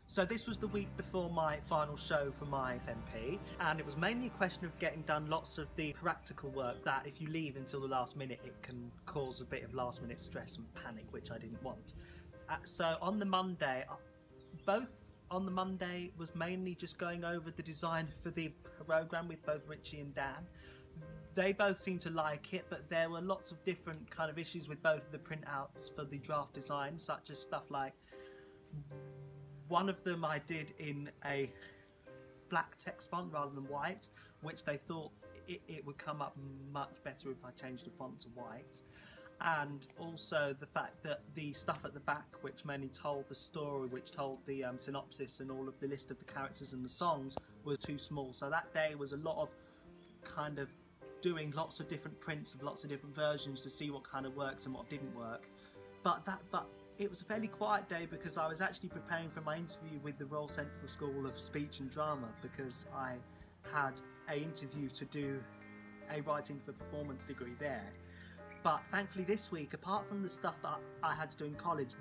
So this was the week before my final show for my FMP, and it was mainly a question of getting done lots of the practical work that if you leave until the last minute it can cause a bit of last minute stress and panic, which I didn't want. So on the Monday, on the Monday was mainly just going over the design for the programme with both Richie and Dan. They both seemed to like it, but there were lots of different kind of issues with both of the printouts for the draft design, such as stuff like one of them I did in a black text font rather than white, which they thought it would come up much better if I changed the font to white. And also the fact that the stuff at the back, which mainly told the story, which told the synopsis and all of the list of the characters and the songs, was too small. So that day was a lot of kind of doing lots of different prints of lots of different versions to see what kind of worked and what didn't work. But it was a fairly quiet day because I was actually preparing for my interview with the Royal Central School of Speech and Drama, because I had an interview to do a writing for performance degree there. But thankfully this week, apart from the stuff that I had to do in college,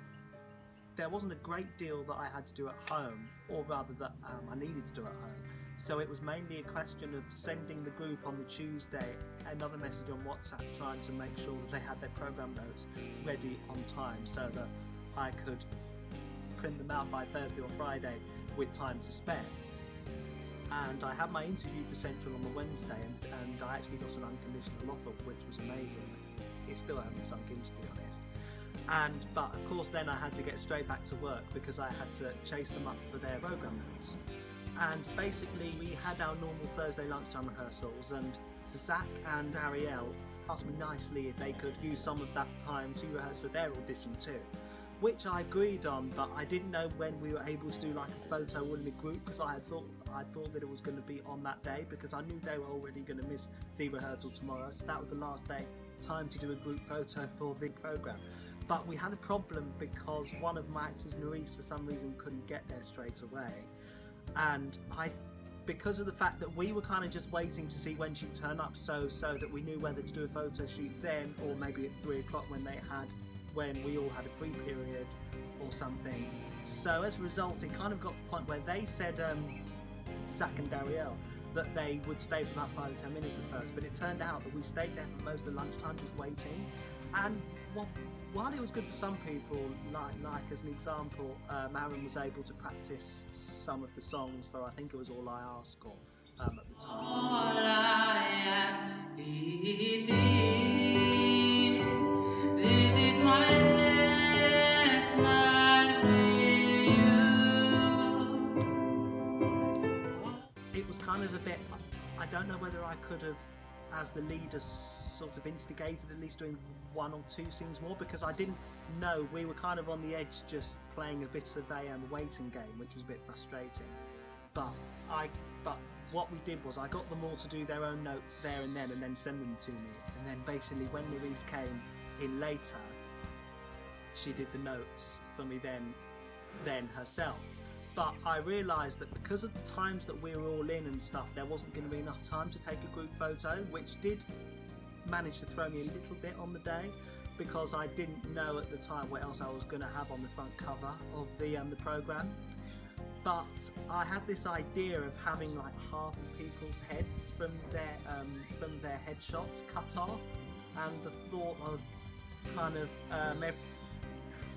there wasn't a great deal that I had to do at home, or rather that I needed to do at home. So it was mainly a question of sending the group on the Tuesday another message on WhatsApp trying to make sure that they had their programme notes ready on time so that I could print them out by Thursday or Friday with time to spare. And I had my interview for Central on the Wednesday, and I actually got an unconditional offer, which was amazing. It still hasn't sunk in, to be honest. But of course then I had to get straight back to work because I had to chase them up for their programme notes. And basically we had our normal Thursday lunchtime rehearsals, and Zach and Ariel asked me nicely if they could use some of that time to rehearse for their audition too, which I agreed on, but I didn't know when we were able to do like a photo all in a group, because I thought that it was going to be on that day, because I knew they were already going to miss the rehearsal tomorrow, so that was the last day time to do a group photo for the programme. But we had a problem because one of my actors, Nerys, for some reason couldn't get there straight away, and because of the fact that we were kind of just waiting to see when she'd turn up, so that we knew whether to do a photo shoot then or maybe at 3 o'clock when we all had a free period or something. So as a result, it kind of got to the point where they said, Zach and Darielle, that they would stay for about 5 or 10 minutes at first, but it turned out that we stayed there for most of lunchtime just waiting. And while it was good for some people, like as an example, Aaron was able to practice some of the songs for I think it was All I Ask at the time. All I ask is my left mind with you. It was kind of a bit, I don't know whether I could have, as the leader, sort of instigated at least doing 1 or 2 scenes more, because I didn't know, we were kind of on the edge just playing a bit of a waiting game, which was a bit frustrating. But what we did was I got them all to do their own notes there and then send them to me, and then basically when Louise came in later, she did the notes for me then herself. But I realised that because of the times that we were all in and stuff, there wasn't going to be enough time to take a group photo, which did manage to throw me a little bit on the day, because I didn't know at the time what else I was going to have on the front cover of the programme. But I had this idea of having like half of people's heads from their headshots cut off, and the thought of kind of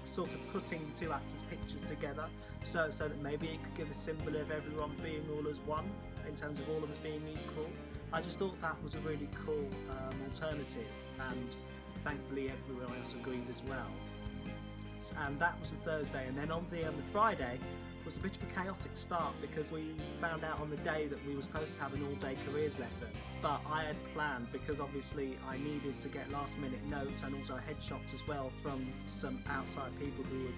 sort of putting 2 actors' pictures together so that maybe it could give a symbol of everyone being all as one, in terms of all of us being equal. I just thought that was a really cool alternative, and thankfully everyone else agreed as well. And that was a Thursday, and then on the Friday was a bit of a chaotic start, because we found out on the day that we were supposed to have an all-day careers lesson, but I had planned, because obviously I needed to get last-minute notes and also headshots as well from some outside people who had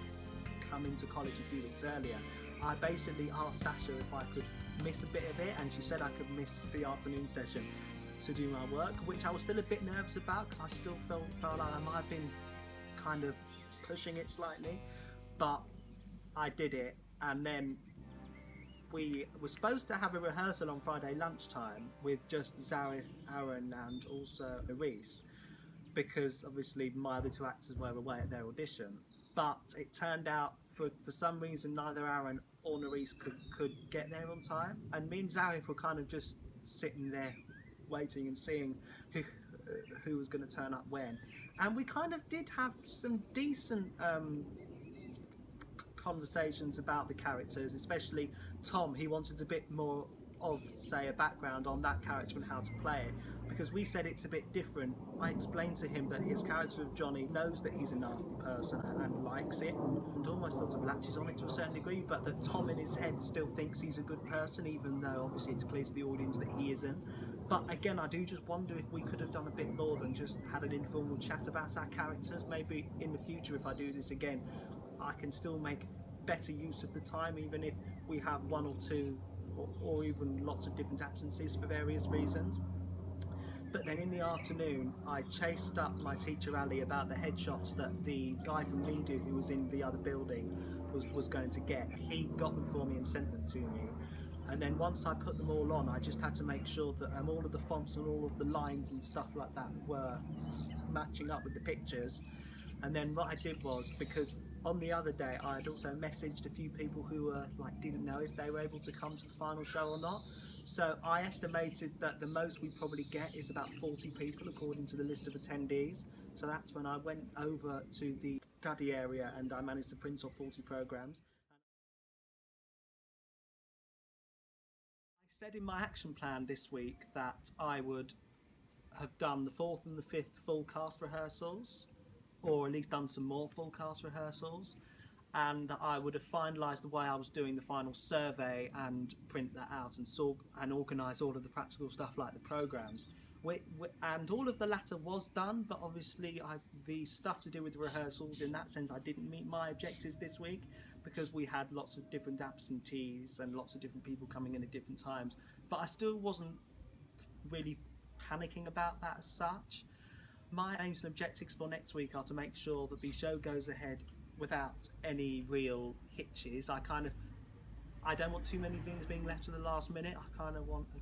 come into college a few weeks earlier. I basically asked Sasha if I could miss a bit of it, and she said I could miss the afternoon session to do my work, which I was still a bit nervous about, because I still felt like I might have been kind of pushing it slightly, but I did it. And then we were supposed to have a rehearsal on Friday lunchtime with just Zareth, Aaron and also Nerys, because obviously my other 2 actors were away at their audition. but it turned out for some reason neither Aaron or Nerys could get there on time, and me and Zarif were kind of just sitting there waiting and seeing who was going to turn up when, and we kind of did have some decent conversations about the characters, especially Tom. He wanted a bit more of, say, a background on that character and how to play it, because we said it's a bit different. I explained to him that his character of Johnny knows that he's a nasty person and likes it and almost sort of latches on it to a certain degree, but that Tom in his head still thinks he's a good person, even though obviously it's clear to the audience that he isn't. But again, I do just wonder if we could have done a bit more than just had an informal chat about our characters. Maybe in the future, if I do this again, I can still make better use of the time, even if we have one or two or even lots of different absences for various reasons. But then in the afternoon, I chased up my teacher Ali about the headshots that the guy from Lidu, who was in the other building, was going to get. He got them for me and sent them to me. And then once I put them all on, I just had to make sure that all of the fonts and all of the lines and stuff like that were matching up with the pictures. And then what I did was, because on the other day I had also messaged a few people who were didn't know if they were able to come to the final show or not. So I estimated that the most we probably get is about 40 people according to the list of attendees. So that's when I went over to the study area and I managed to print off 40 programs. I said in my action plan this week that I would have done the 4th and the 5th full cast rehearsals, or at least done some more full cast rehearsals, and I would have finalised the way I was doing the final survey and print that out and organise all of the practical stuff like the programmes. And all of the latter was done, but obviously the stuff to do with the rehearsals, in that sense I didn't meet my objectives this week because we had lots of different absentees and lots of different people coming in at different times. But I still wasn't really panicking about that as such. My aims and objectives for next week are to make sure that the show goes ahead without any real hitches. I don't want too many things being left to the last minute. I kind of want a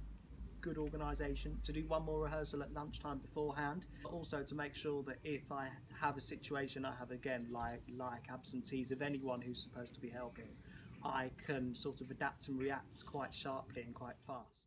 good organisation, to do one more rehearsal at lunchtime beforehand, but also to make sure that if I have a situation I have again like absentees of anyone who's supposed to be helping, I can sort of adapt and react quite sharply and quite fast.